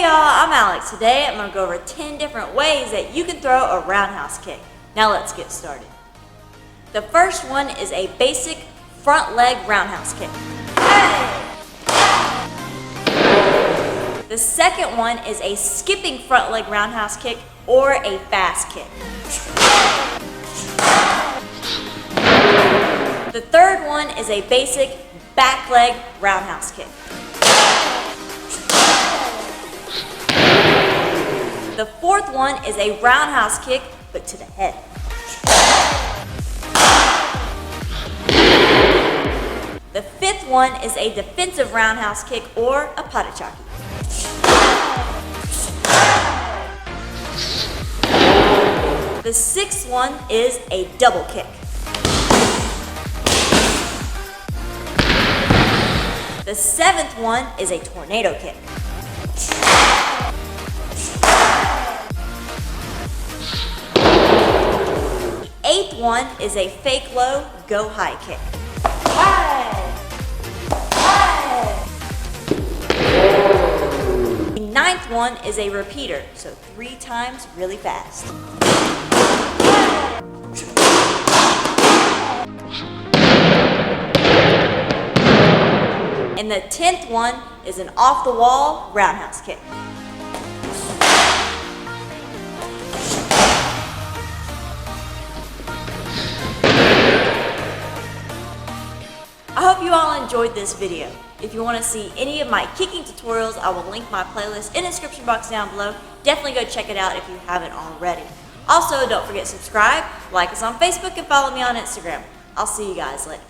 Hey y'all, I'm Alex. Today I'm going to go over 10 different ways that you can throw a roundhouse kick. Now let's get started. The first one is a basic front leg roundhouse kick. Hey! The second one is a skipping front leg roundhouse kick or a fast kick. The third one is a basic back leg roundhouse kick. The fourth one is a roundhouse kick, but to the head. The fifth one is a defensive roundhouse kick or a patachaki. The sixth one is a double kick. The seventh one is a tornado kick. The eighth one is a fake low, go high kick. The ninth one is a repeater, so 3 times really fast. And the 10th one is an off-the-wall roundhouse kick. I hope you all enjoyed this video. If you want to see any of my kicking tutorials, I will link my playlist in the description box down below. Definitely go check it out if you haven't already. Also, don't forget to subscribe, like us on Facebook, and follow me on Instagram. I'll see you guys later.